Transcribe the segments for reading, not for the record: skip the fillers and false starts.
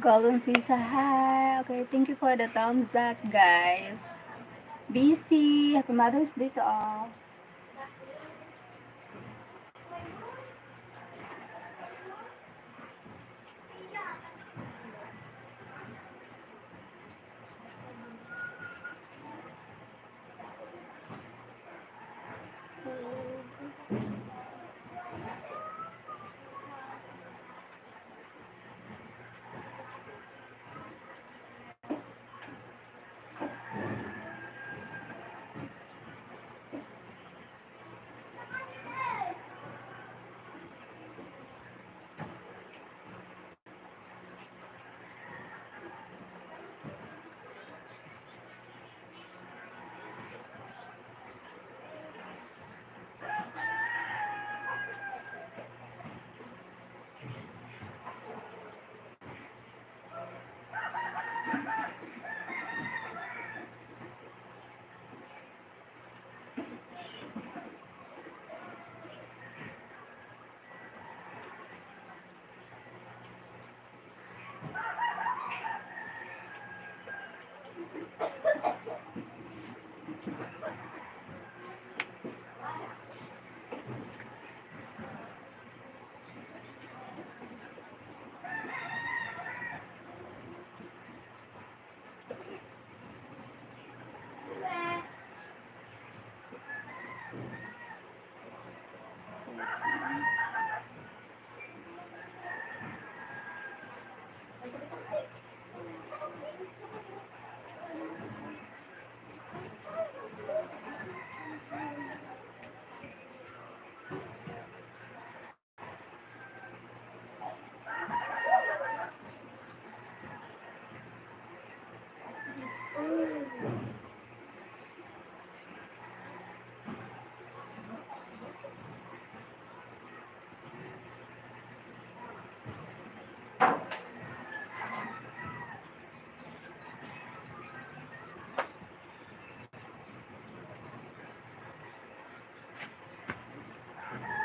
Golden Visa, hi. Okay, thank you for the thumbs up, guys. BC, happy Mother's Day to all.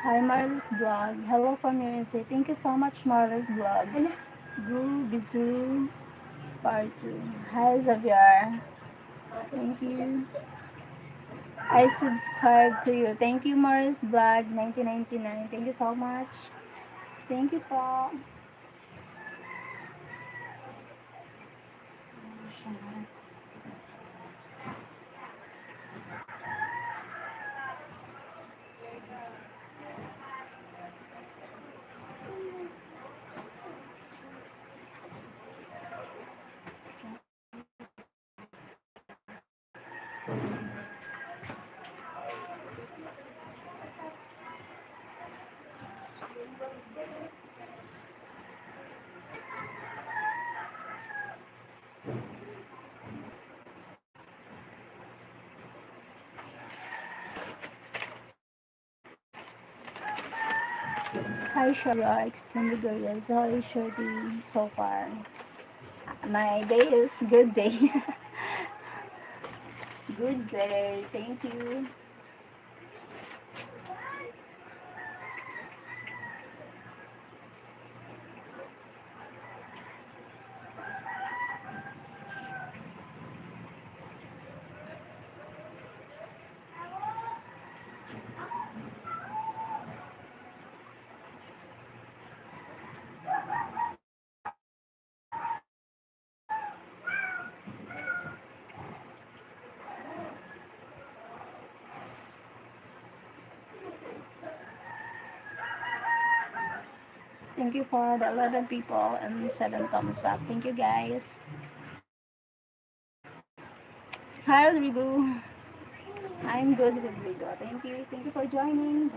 Hi, Marla's Vlog. Hello from USA. Thank you so much, Marla's Vlog. Guru Bizu Part 2. Hi, Xavier. Thank you. I subscribe to you. Thank you, Morris Vlog 1999. Thank you so much. Thank you, Paul. Hi, Shara. Extremely good. How is your day so far? My day is good day. Good day. Thank you. Thank you for the 11 people and 7 thumbs up. Thank you guys. Hi Rodrigo. I'm good Rodrigo. Thank you. Thank you for joining.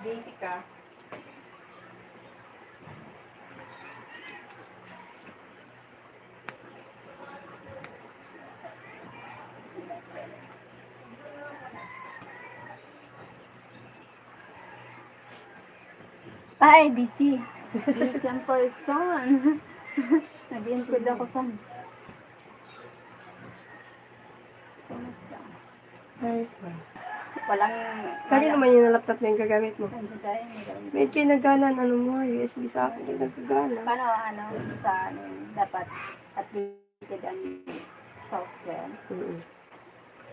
Jessica. Ay, busy. Busy ang person. Nag-include ako sa... Kamusta? Nice ba? Walang... Kali naman yung laptop na yung gagamit mo. Ano tayo? Medyo nagana, ano mo, USB sa akin, yung nagkagana. Paano, sa dapat updated ang software?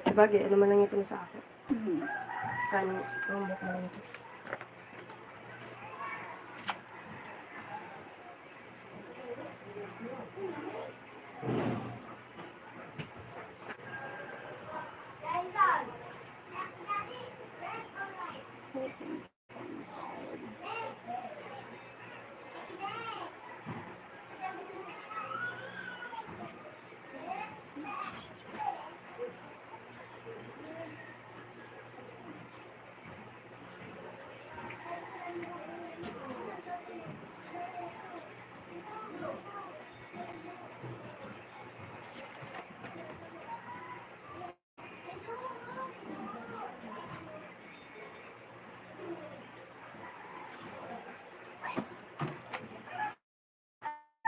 Sabagay, ano man lang ito sa akin. Hmm. Ano, Chromebook na lang ito.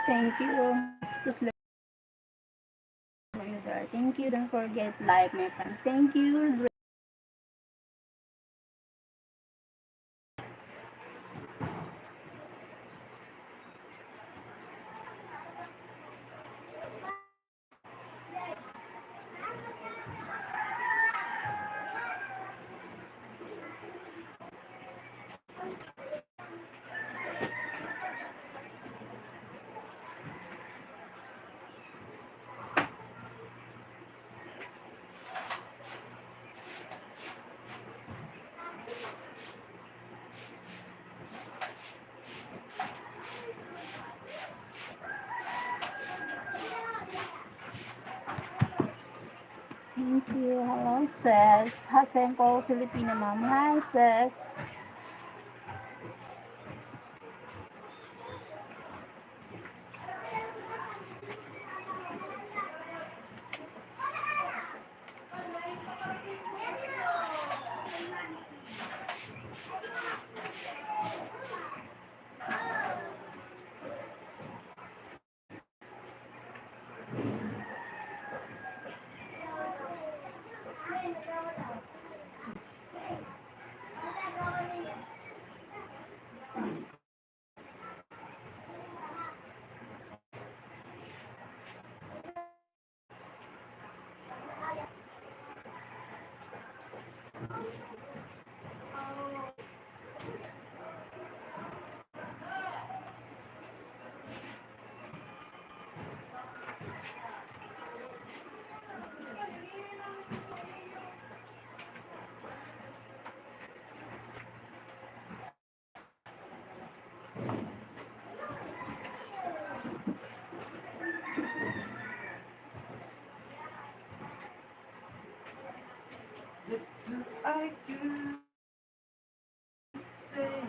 Thank you. Just let me there. Thank you. Don't forget like my friends. Thank you. Thank you. Hello, sis. Hasempo, Filipina mom. Hi, sis. I could say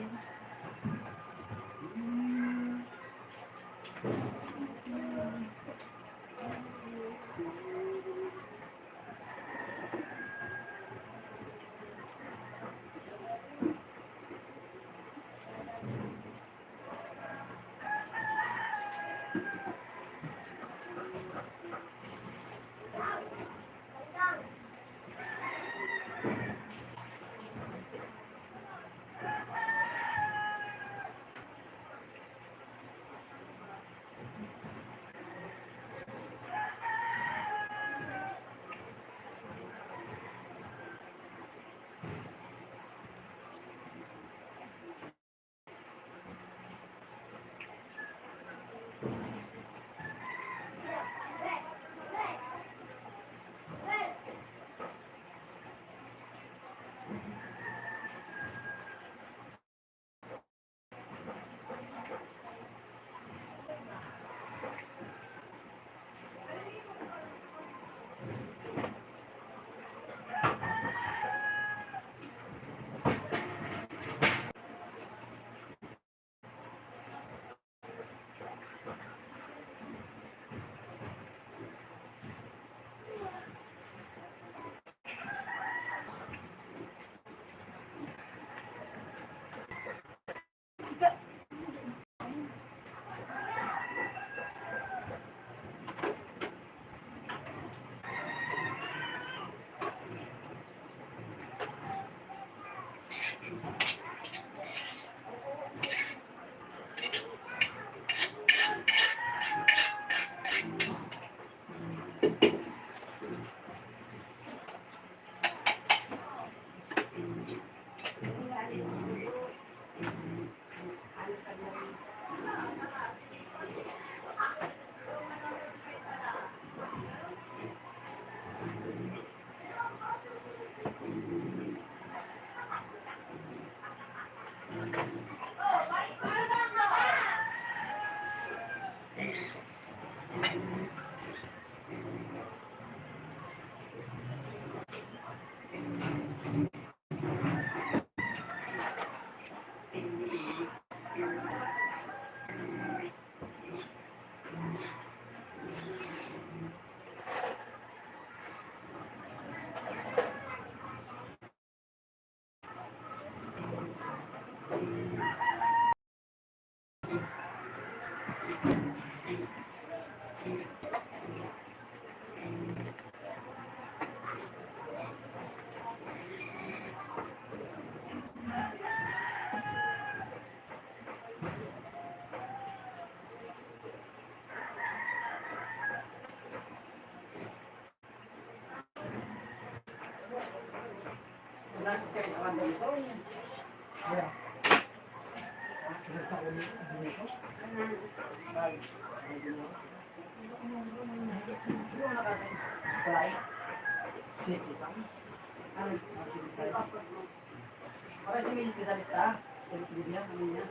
Para si Miss sa lista, bibigyan kami niya.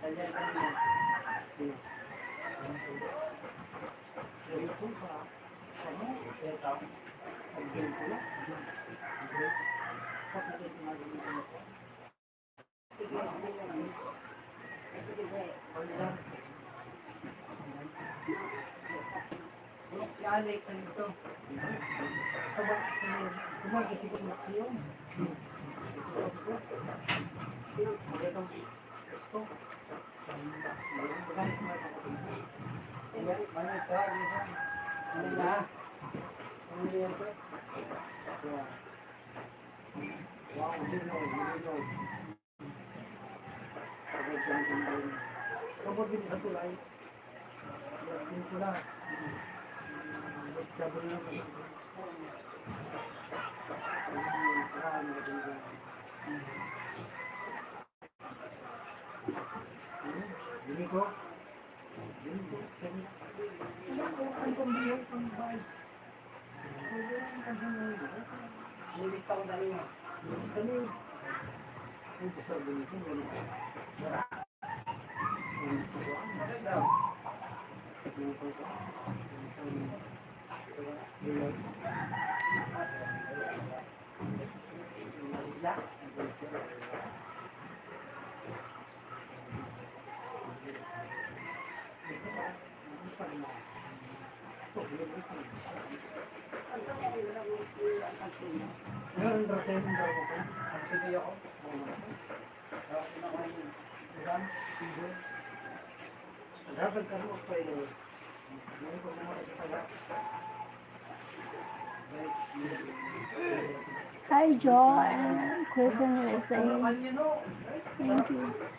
Kaya kami. Si Alex, ano ito? Kumag kasi kung maksiyong. Hi, Joe and Christian USA. Thank you.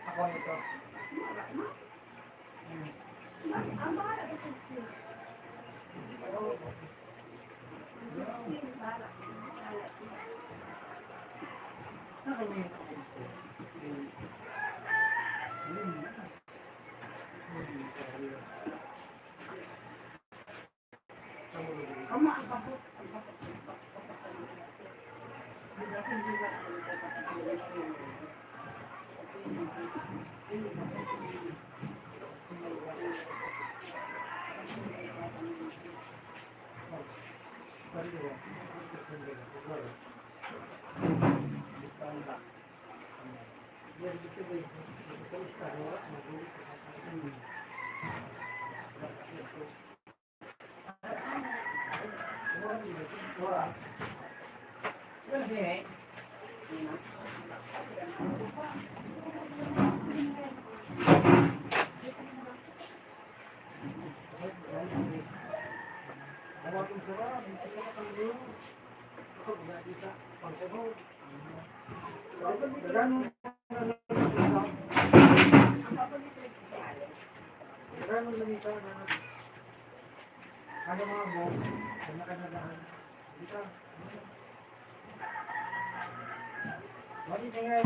Ako nito. Ano mga mo? Ano ka na daan? Bisa. Wali na yan.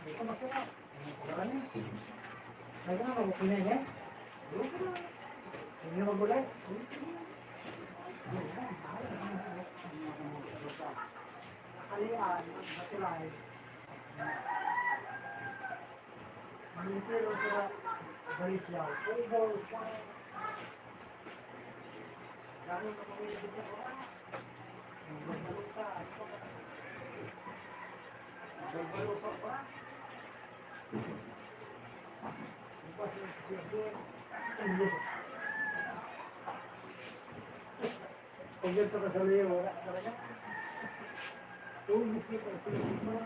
Ito masarap. Wala na. Kaya na, mabukin na yan. Hindi magulay. Nakaliwan, matulay. Pero sa Balisyaw. Lalo na kami dito ko. Balbalok pa. Kung dito ka sa liyo, wala talaga. Tumis ka sa liyo.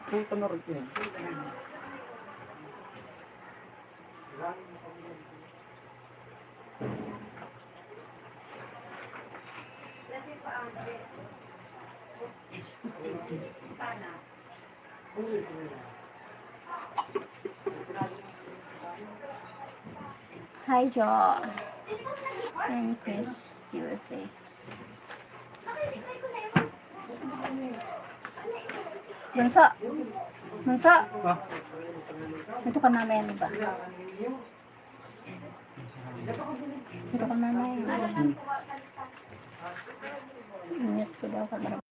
Punta na rin yun. Hi, Jo. And Chris, USA. Bunso. Bunso. Ito ka namin ba? Ito ka namin. Ingat ko daw ka.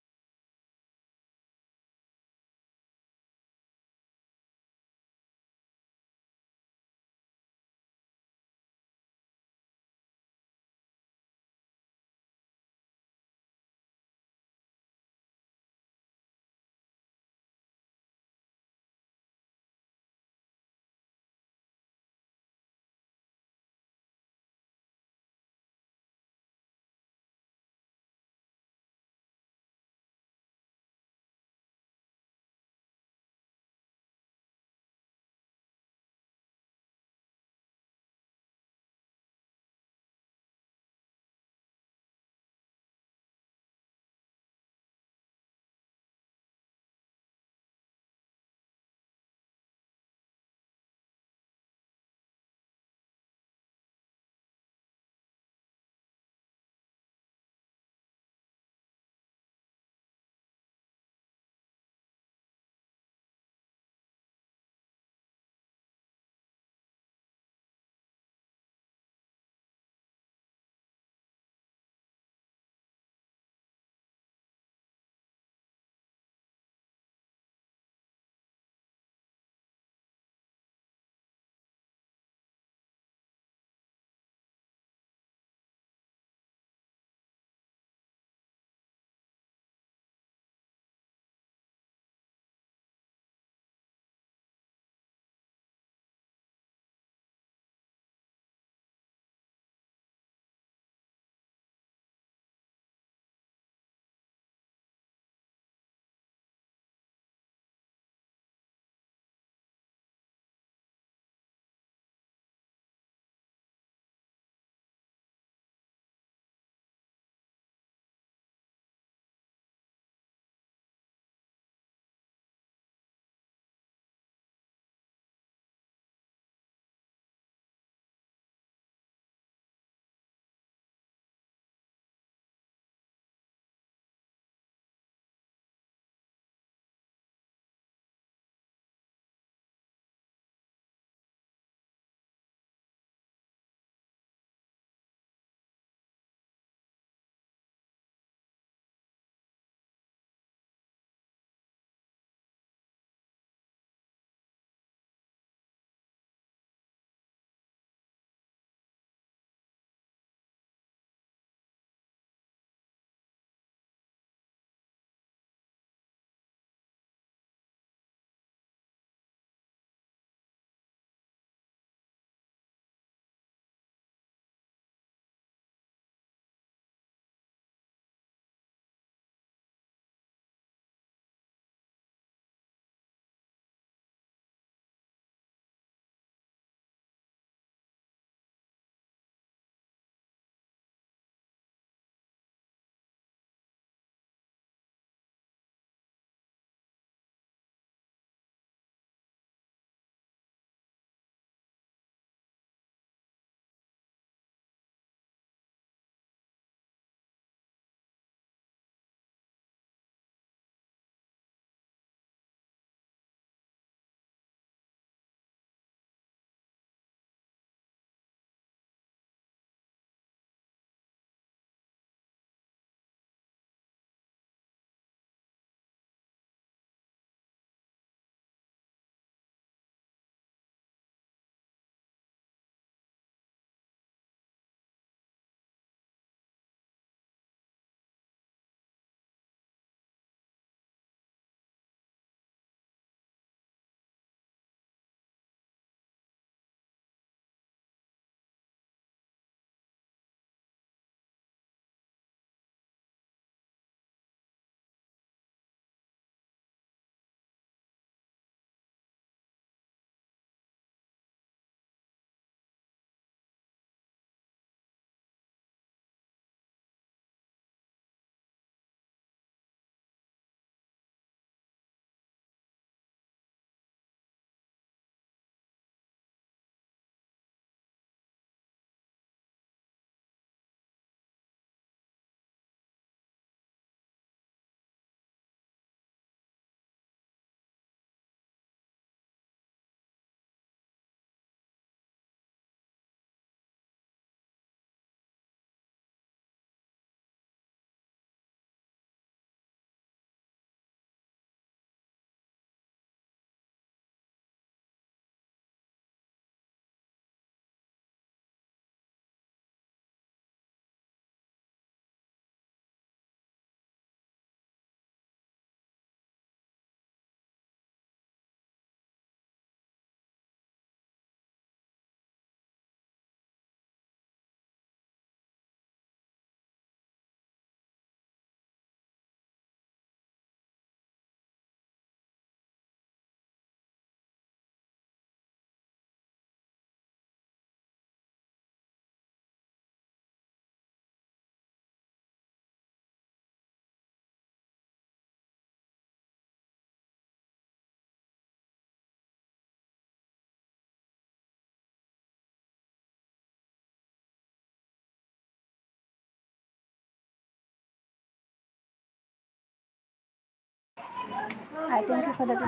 Hi, thank you for the 15.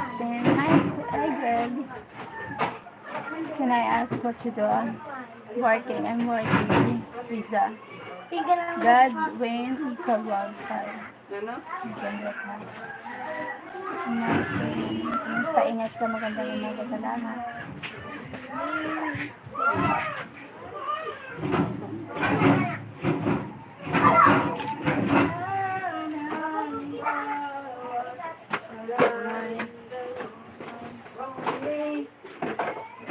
Hi, Greg. Can I ask what you do? Working. I'm working. Visa. God, Wayne, ikaw website. Ano? Gender ka. Kumusta? Ingat ka. Magandang umaga. Salamat.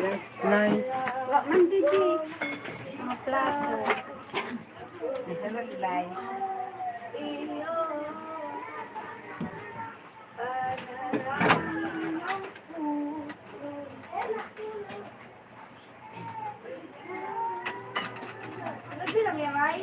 Yes, nine. Wak man didi. Mga plato. Hello, Eli. Ano bilang yan ay?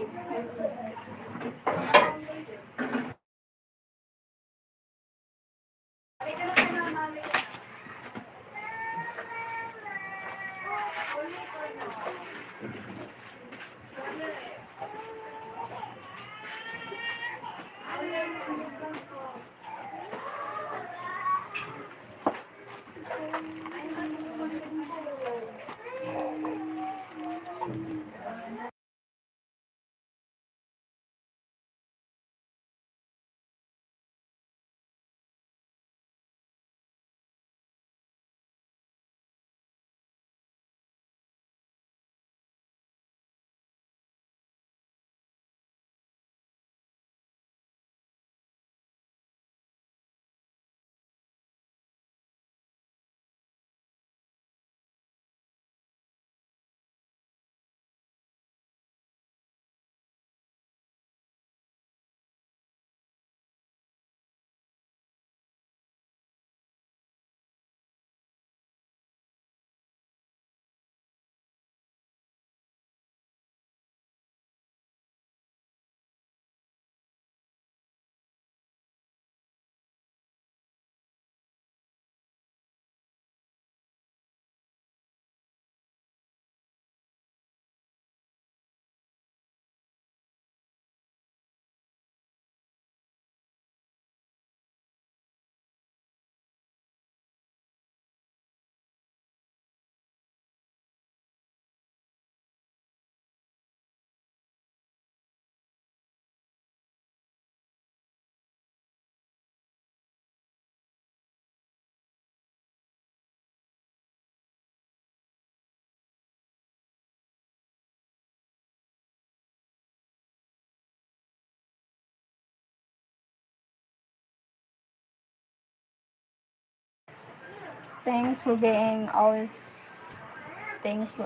Thanks for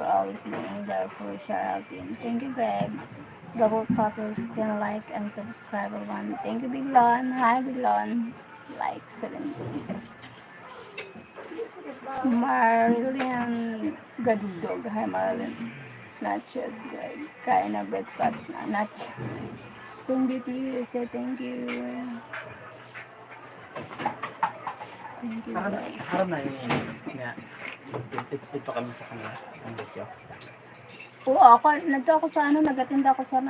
always being there for shout out team. Thank you, Greg. Double tappers can like and subscribe everyone. Thank you, Big Lon. Hi, Big Lon. Like 70. Marilyn Gadudog. Hi, Marilyn. Not yet, Greg. Kain na breakfast na. Not yet. Spring Beauty USA, thank you. Thank you, Greg. Harap na yun. Nga. Ito kami sa kanila. Ang bisyo. Oo, ako, nag-attend ako sa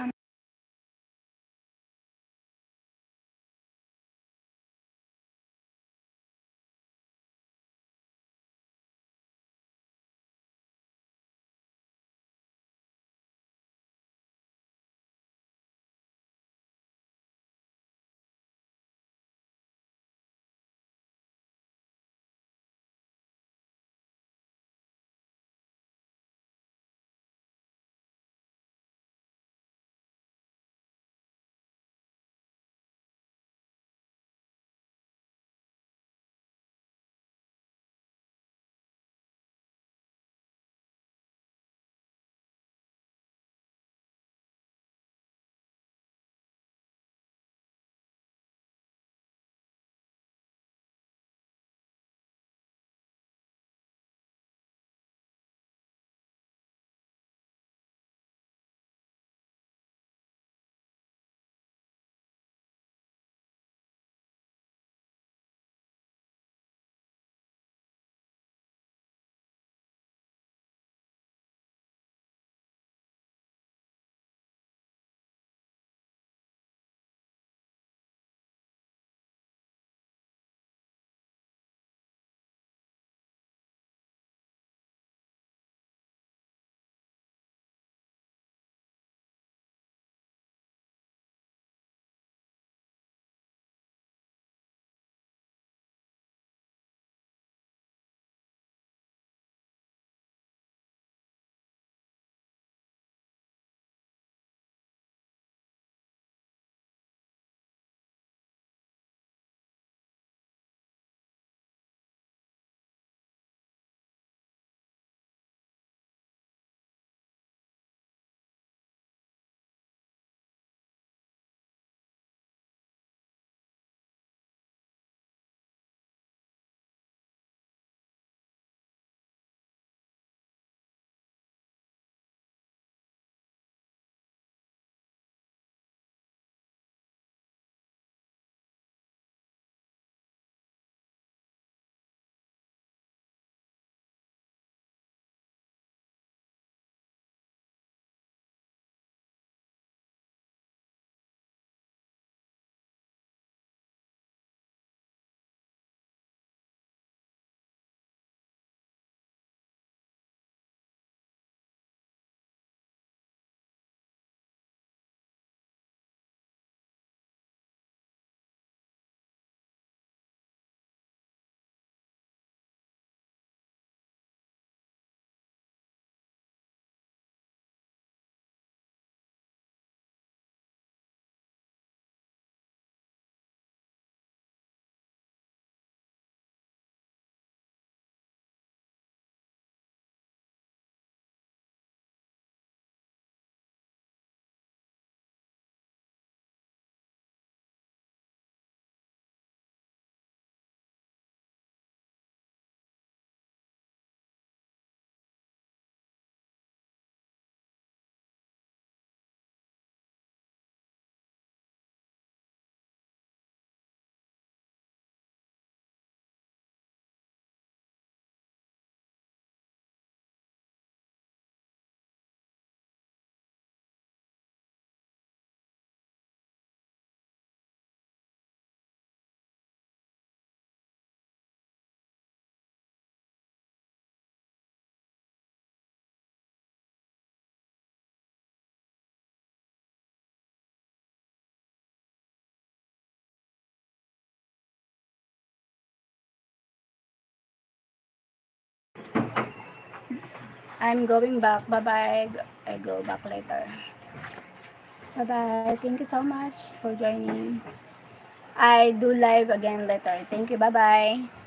I'm going back. Bye-bye. I go back later. Bye-bye. Thank you so much for joining. I do live again later. Thank you. Bye-bye.